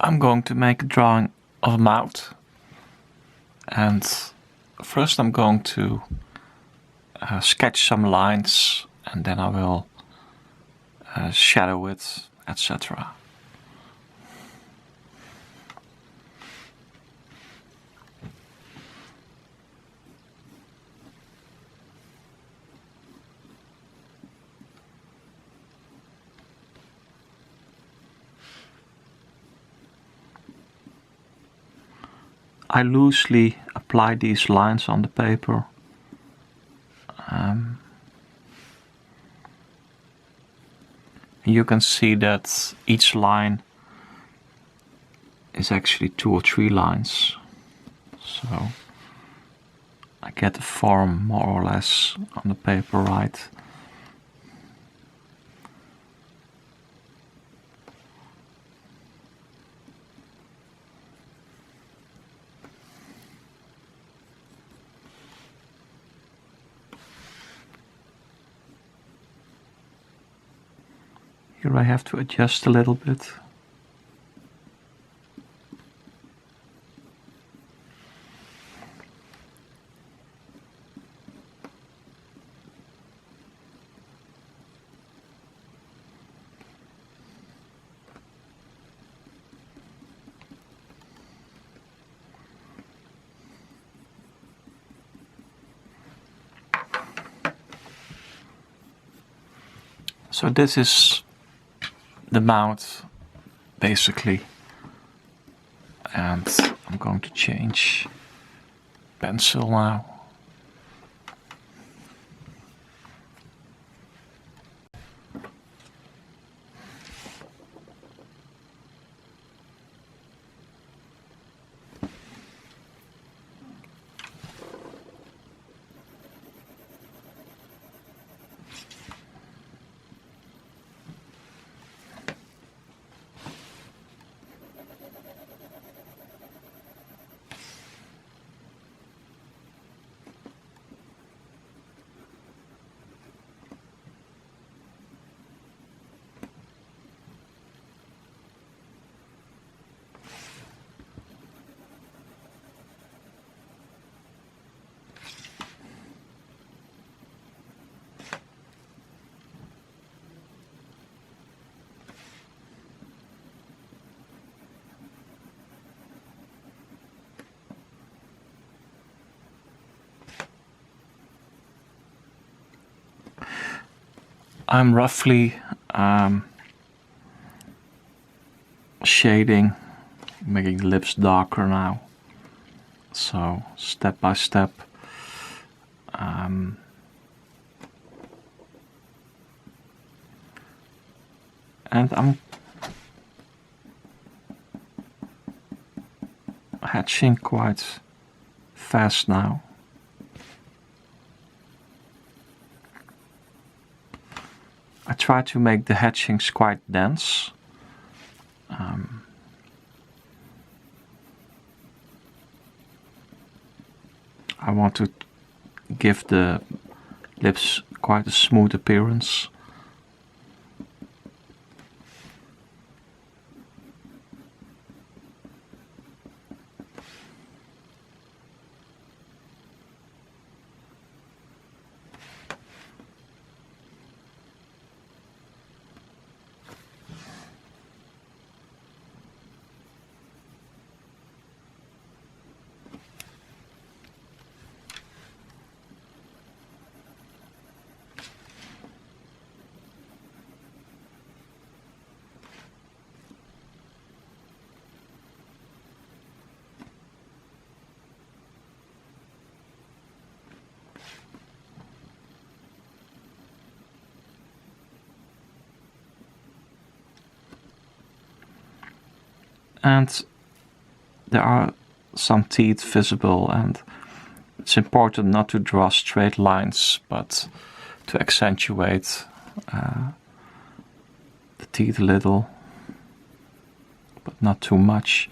I'm going to make a drawing of a mouth, and first I'm going to sketch some lines, and then I will shadow it, etc. I loosely apply these lines on the paper. You can see that each line is actually 2 or 3 lines. So I get the form more or less on the paper right. Here I have to adjust a little bit. So this is the mouth, basically, and I'm going to change pencil now. I'm roughly shading, making the lips darker now. So step by step. And I'm hatching quite fast now. I try to make the hatchings quite dense. I want to give the lips quite a smooth appearance. And there are some teeth visible, and it's important not to draw straight lines, but to accentuate the teeth a little, but not too much.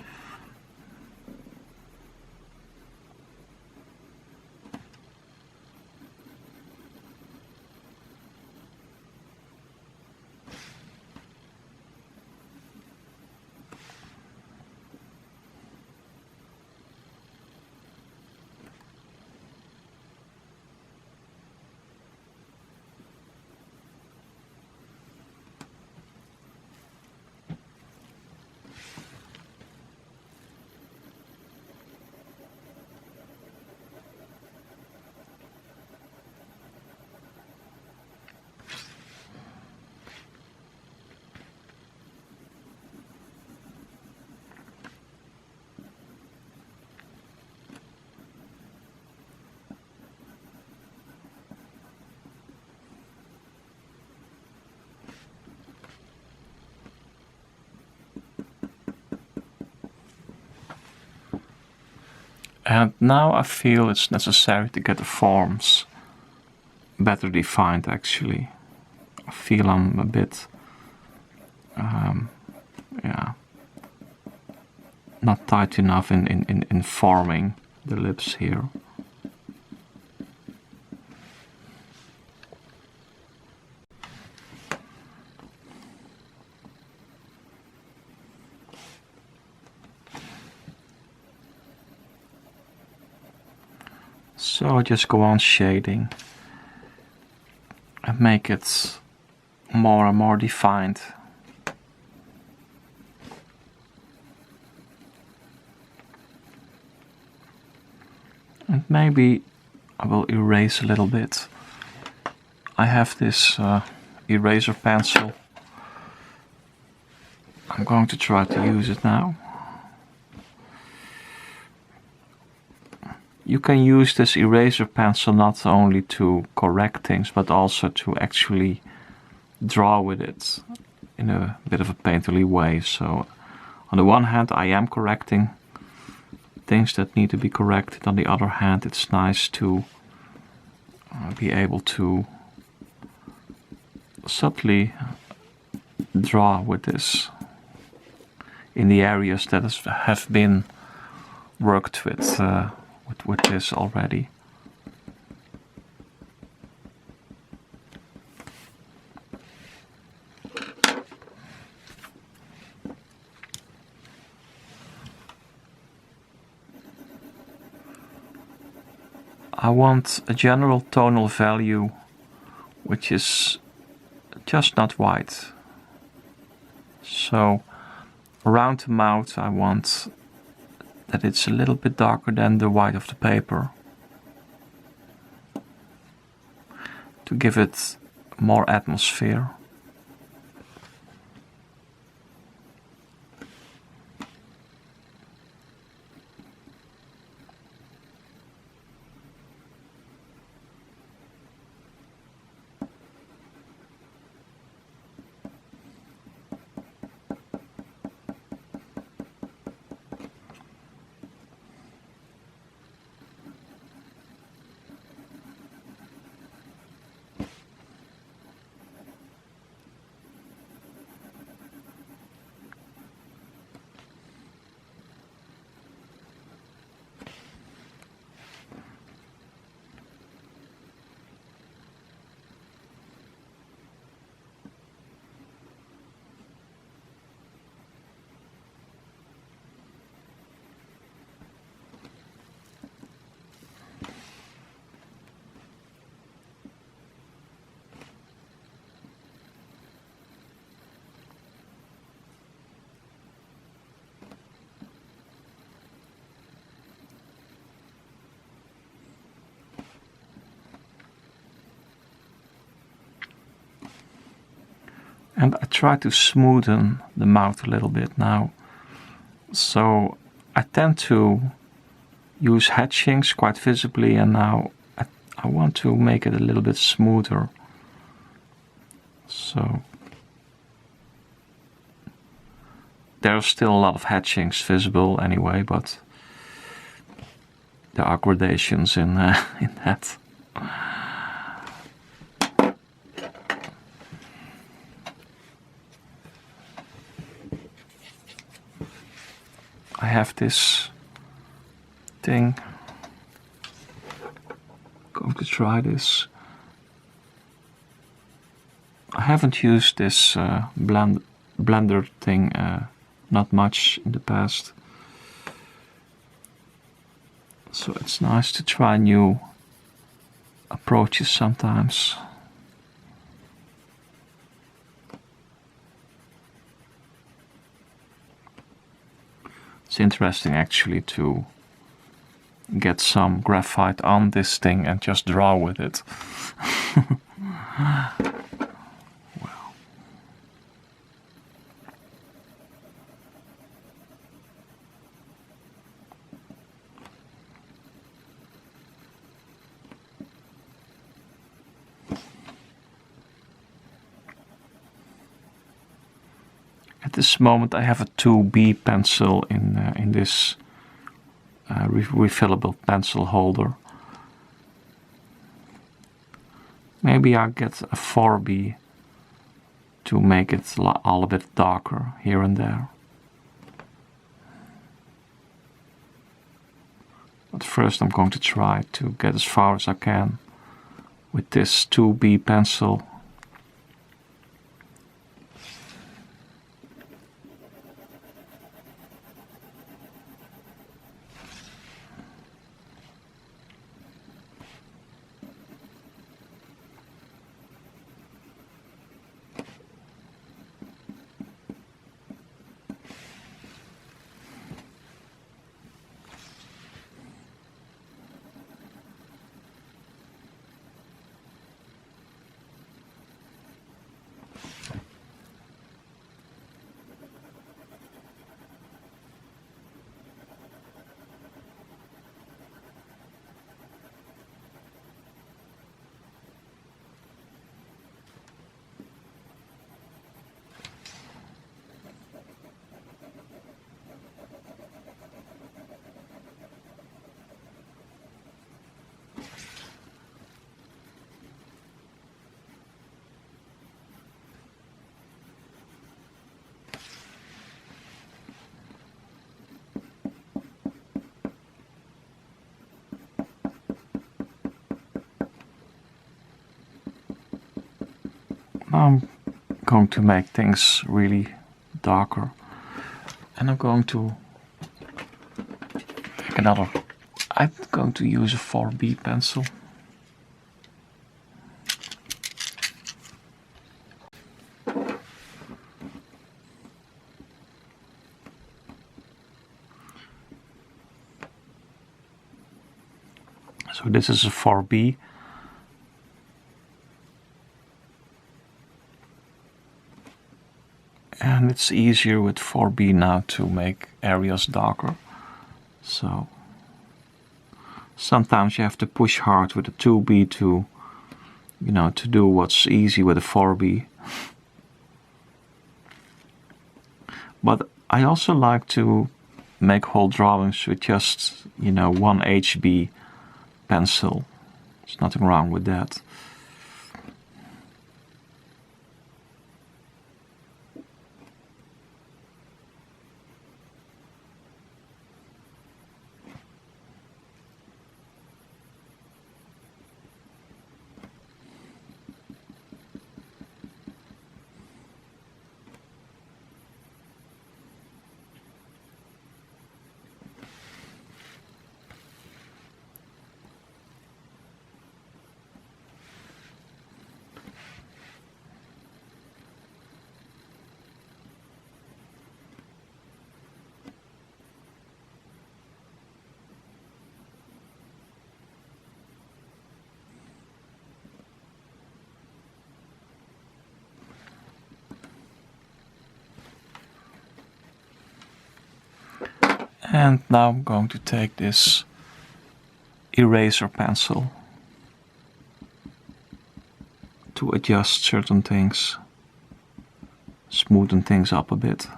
And now I feel it's necessary to get the forms better defined actually. I feel I'm a bit, yeah, not tight enough in forming the lips here. So I just go on shading and make it more and more defined. And maybe I will erase a little bit. I have this eraser pencil. I'm going to try to use it now. You can use this eraser pencil not only to correct things, but also to actually draw with it in a bit of a painterly way. So on the one hand I am correcting things that need to be corrected. On the other hand, it's nice to be able to subtly draw with this in the areas that have been worked with this already. I want a general tonal value which is just not white. So around the mouth I want that it's a little bit darker than the white of the paper, to give it more atmosphere. And I try to smoothen the mouth a little bit now. So I tend to use hatchings quite visibly, and now I want to make it a little bit smoother. So there are still a lot of hatchings visible anyway, but there are gradations in that. I have this thing. Going to try this. I haven't used this blender thing not much in the past, so it's nice to try new approaches sometimes. It's interesting actually to get some graphite on this thing and just draw with it. Wow. At this moment I have a 2B pencil in this refillable pencil holder. Maybe I'll get a 4B to make it all a bit darker here and there. But first I'm going to try to get as far as I can with this 2B pencil. Now I'm going to make things really darker, and I'm going to make another. I'm going to use a 4B pencil. So this is a 4B. And it's easier with 4B now to make areas darker. So sometimes you have to push hard with a 2B to, you know, to do what's easy with a 4B. But I also like to make whole drawings with just, you know, one HB pencil. There's nothing wrong with that. And now I'm going to take this eraser pencil to adjust certain things, smoothen things up a bit.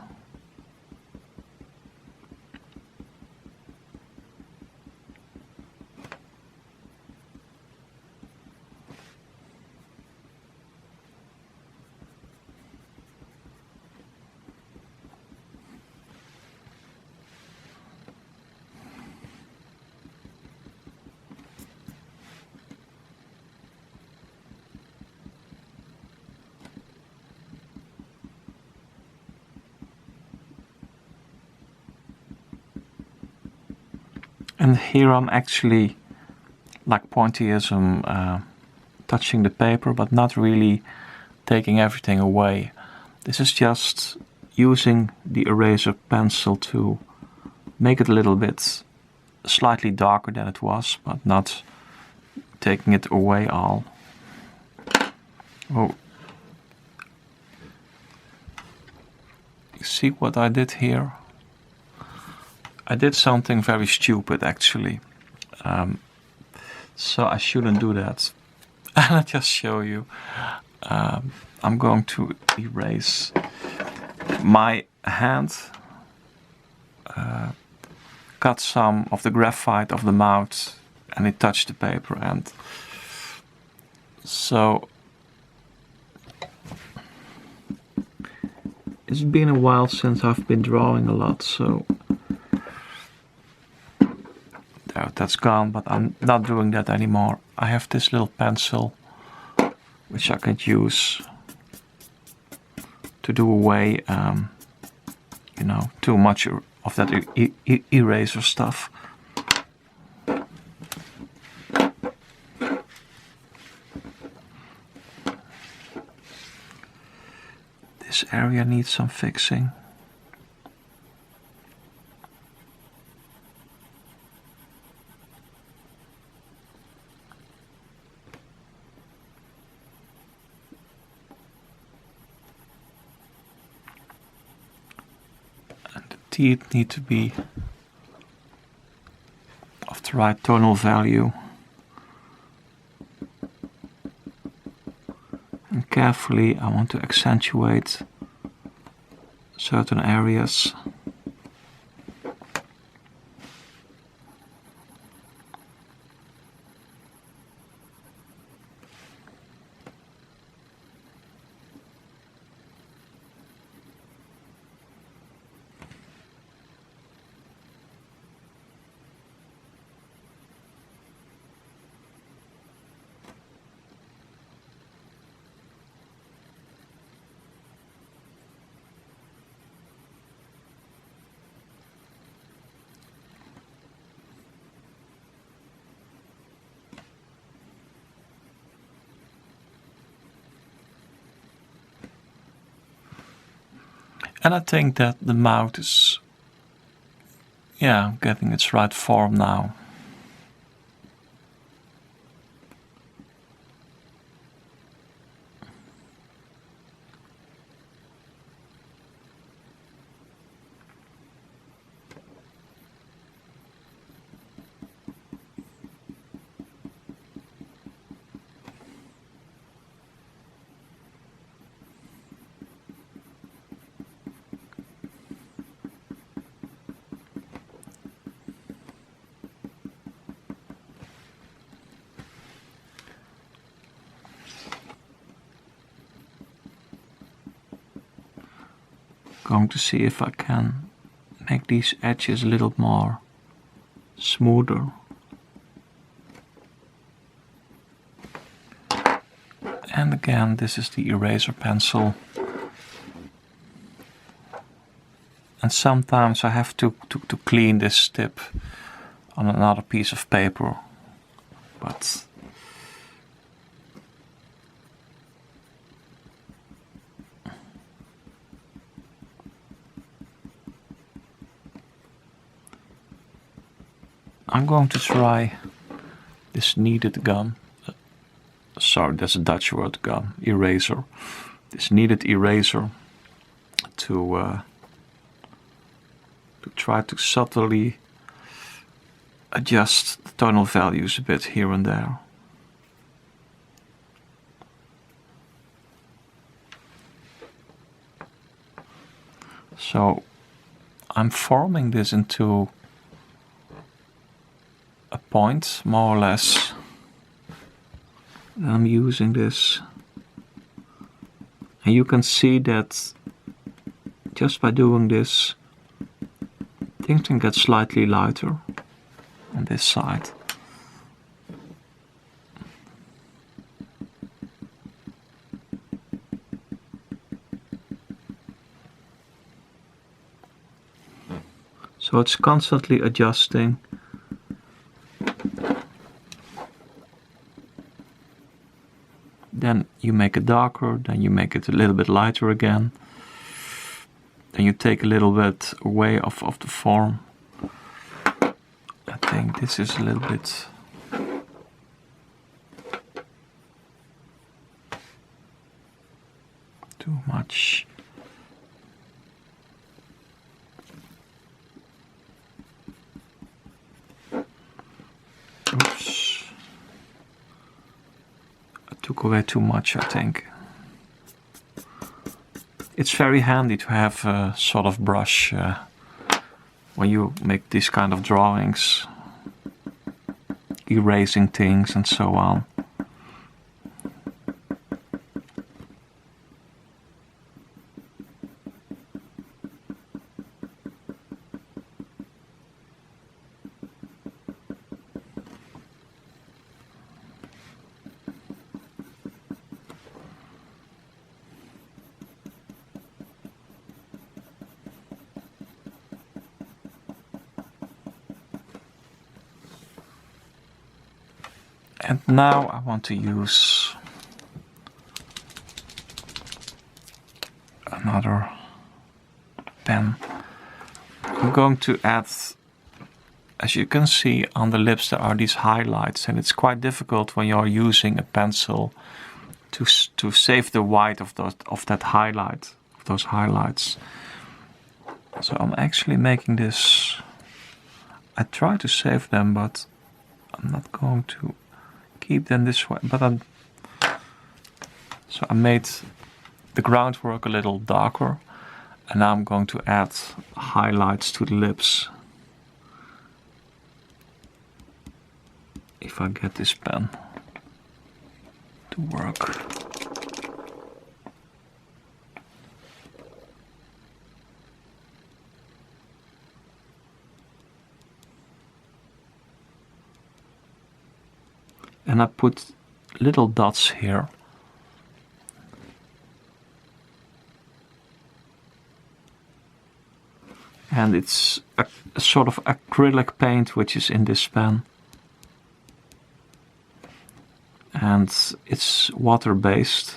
And here I'm actually, like pointillism, touching the paper, but not really taking everything away. This is just using the eraser pencil to make it a little bit slightly darker than it was, but not taking it away all. Oh, you see what I did here? I did something very stupid actually, so I shouldn't do that. And I'll just show you. I'm going to erase my hand cut some of the graphite of the mouth and it touched the paper, and so it's been a while since I've been drawing a lot, so there, that's gone, but I'm not doing that anymore. I have this little pencil which I can use to do away, you know, too much of that eraser stuff. This area needs some fixing. And the teeth need to be of the right tonal value. And carefully I want to accentuate certain areas. And I think that the mouth is, yeah, getting its right form now. Going to see if I can make these edges a little more smoother. And again, this is the eraser pencil. And sometimes I have to clean this tip on another piece of paper. But I'm going to try this kneaded gum. Sorry, that's a Dutch word, gum, eraser. This kneaded eraser to try to subtly adjust the tonal values a bit here and there. So I'm forming this into a point, more or less. And I'm using this. And you can see that just by doing this, things can get slightly lighter on this side. So it's constantly adjusting. Then you make it darker, then you make it a little bit lighter again. Then you take a little bit away of the form. I think this is a little bit too much. Oops. I took away too much, I think. It's very handy to have a sort of brush when you make these kind of drawings, erasing things and so on. And now I want to use another pen. I'm going to add, as you can see on the lips there are these highlights, and it's quite difficult when you're using a pencil to save the white of those highlights. So I'm actually making this. I try to save them, but I'm not going to keep them this way. So I made the groundwork a little darker, and now I'm going to add highlights to the lips. If I get this pen to work. And I put little dots here. And it's a sort of acrylic paint which is in this pen. And it's water-based.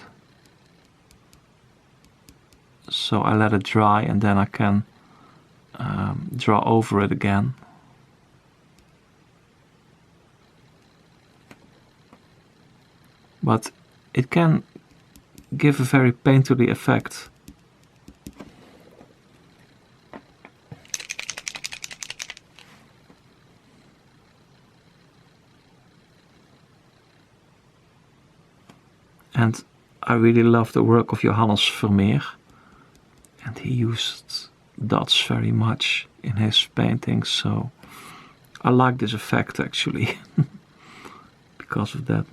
So I let it dry and then I can draw over it again. But it can give a very painterly effect. And I really love the work of Johannes Vermeer, and he used dots very much in his paintings, so I like this effect actually. Because of that,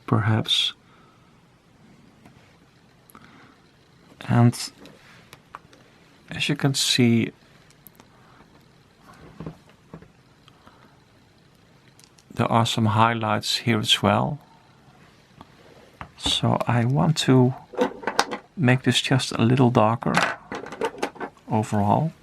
perhaps. And as you can see, there are some highlights here as well. So I want to make this just a little darker overall.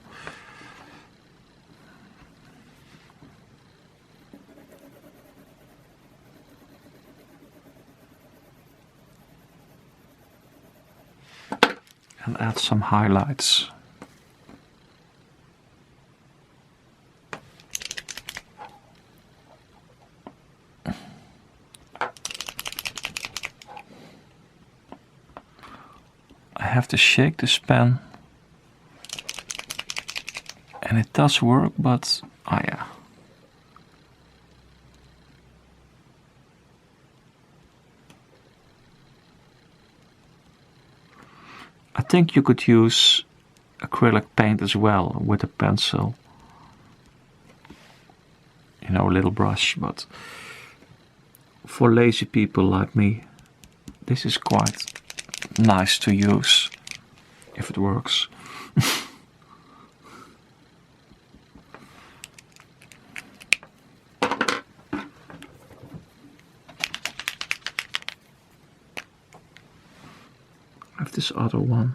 And add some highlights. I have to shake this pen, and it does work, but oh yeah. I think you could use acrylic paint as well with a pencil. You know, a little brush, but for lazy people like me, this is quite nice to use if it works. I have this other one.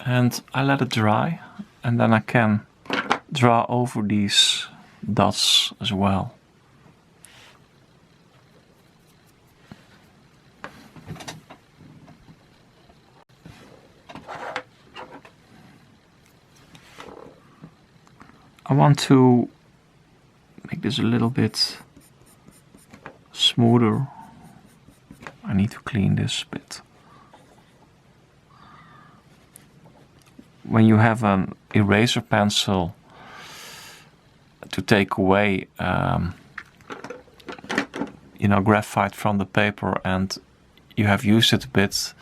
And I let it dry, and then I can draw over these dots as well. I want to make this a little bit smoother I need to clean this bit. When you have an eraser pencil to take away graphite from the paper and you have used it a bit,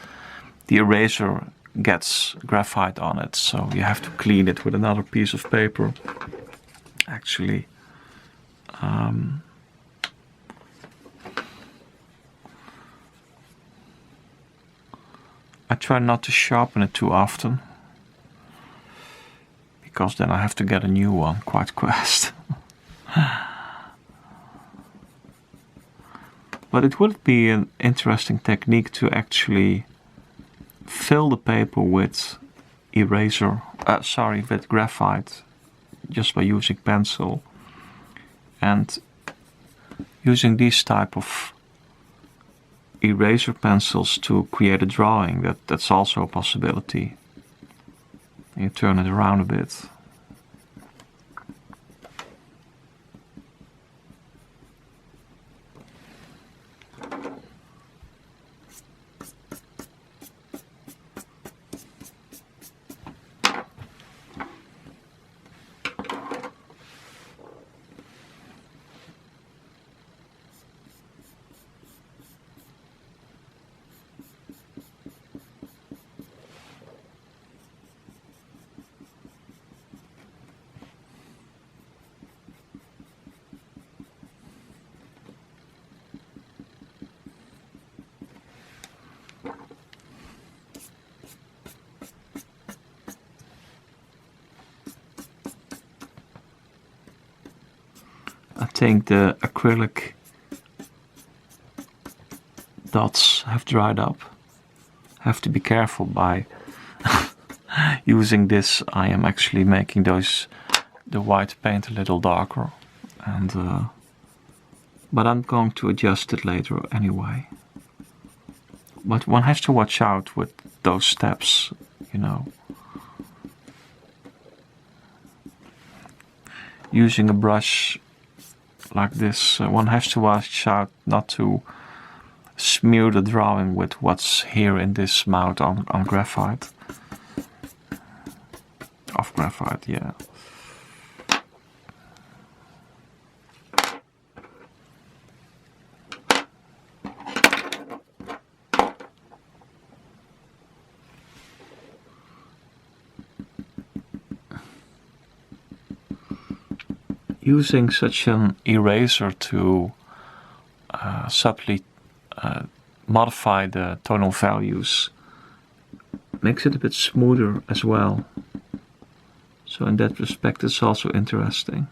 the eraser gets graphite on it, so you have to clean it with another piece of paper. Actually, I try not to sharpen it too often, because then I have to get a new one quite fast. But it would be an interesting technique to actually fill the paper with with graphite, just by using pencil, and using these type of eraser pencils to create a drawing. That's also a possibility. You turn it around a bit. I think the acrylic dots have dried up. Have to be careful by using this. I am actually making the white paint a little darker, and but I'm going to adjust it later anyway. But one has to watch out with those steps, Using a brush like this, one has to watch out not to smear the drawing with what's here in this mouth on graphite. Of graphite, yeah. Using such an eraser to subtly modify the tonal values makes it a bit smoother as well. So in that respect it's also interesting.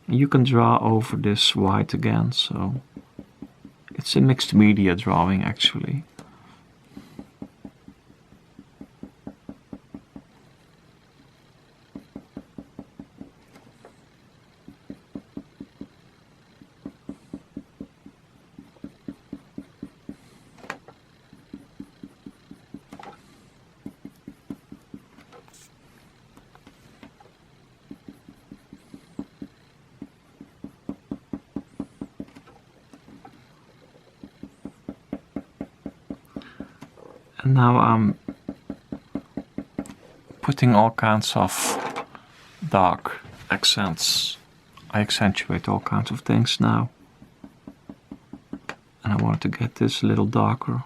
You can draw over this white again, so it's a mixed media drawing actually. And now I'm putting all kinds of dark accents. I accentuate all kinds of things now. And I want to get this a little darker.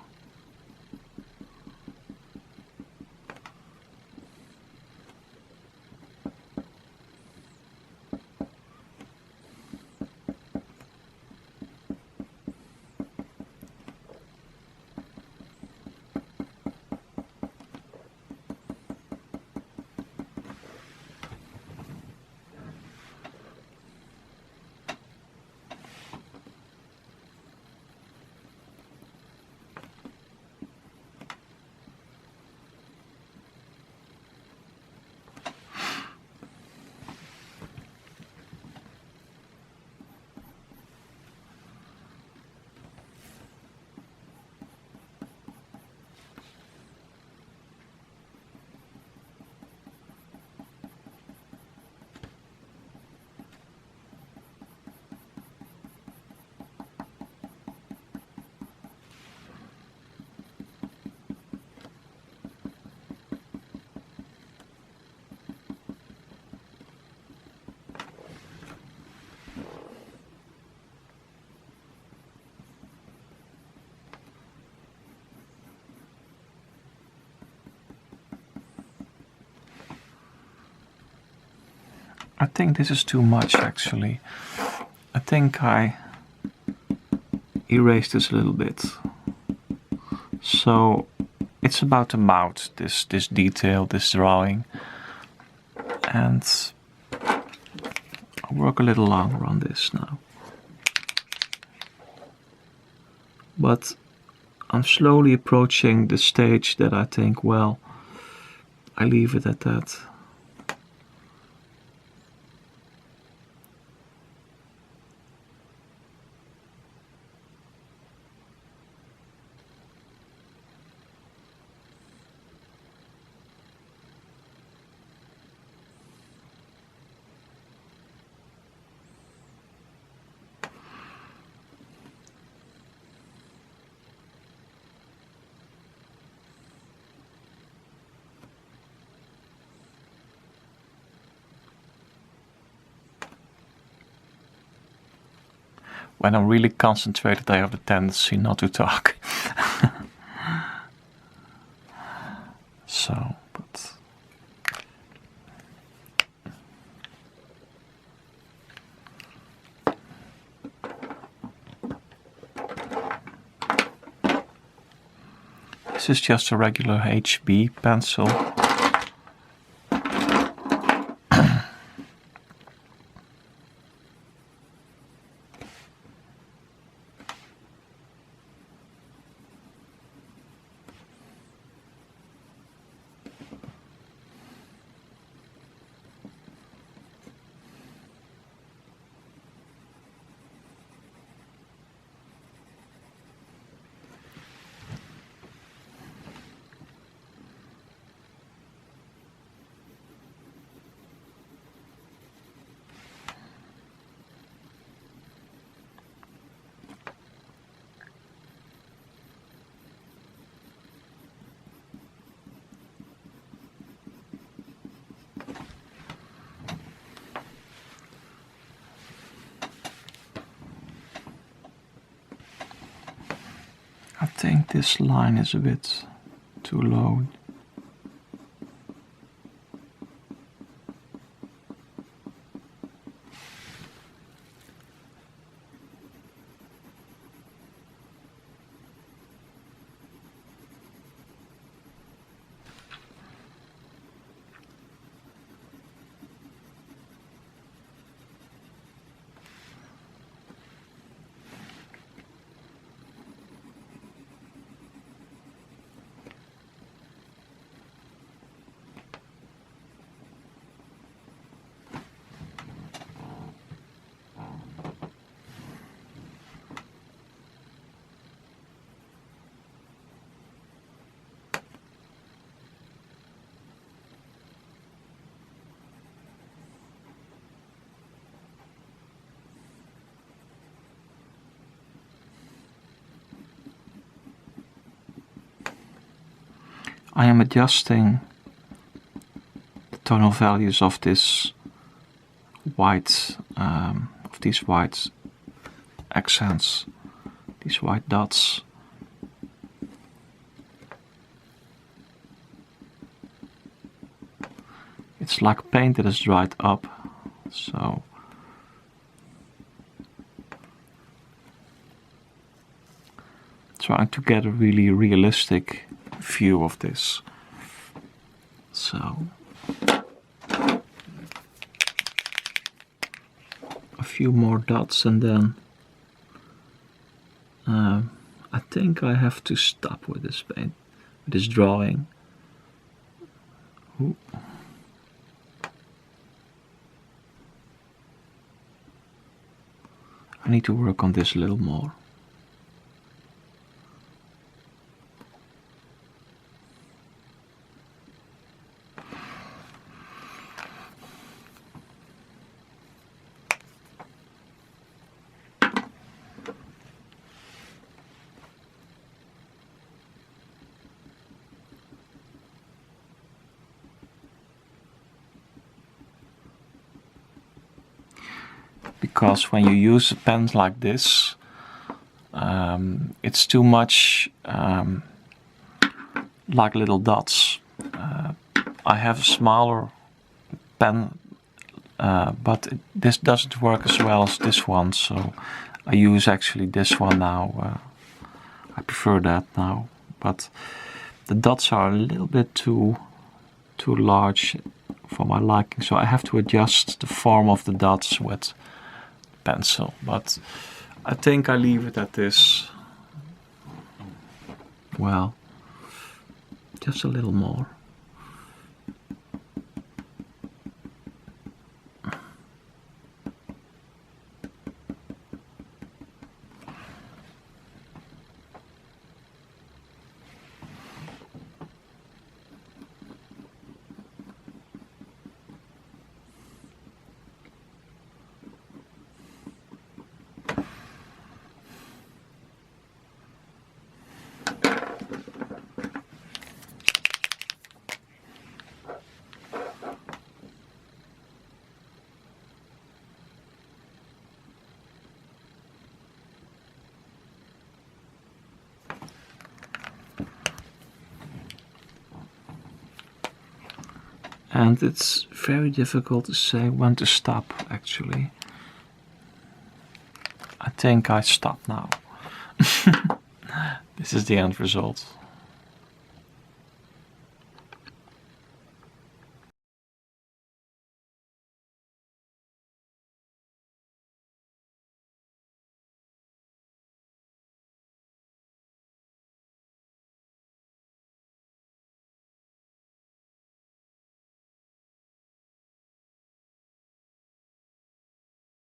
I think this is too much actually. I think I erased this a little bit. So it's about the mouth, this detail, this drawing. And I'll work a little longer on this now. But I'm slowly approaching the stage that I think, well, I leave it at that. When I'm really concentrated, I have the tendency not to talk. So, but... This is just a regular HB pencil. I think this line is a bit too low. I am adjusting the tonal values of this white, of these white accents, these white dots. It's like paint that has dried up, so trying to get a really realistic view of this. So a few more dots and then I think I have to stop with this paint, with this drawing. Ooh. I need to work on this a little more. Because when you use a pen like this, it's too much like little dots. I have a smaller pen but this doesn't work as well as this one, so I use actually this one now. I prefer that now, but the dots are a little bit too large for my liking, so I have to adjust the form of the dots with pencil, but I think I leave it at this. Well, just a little more. And it's very difficult to say when to stop, actually. I think I stop now. This is the end result.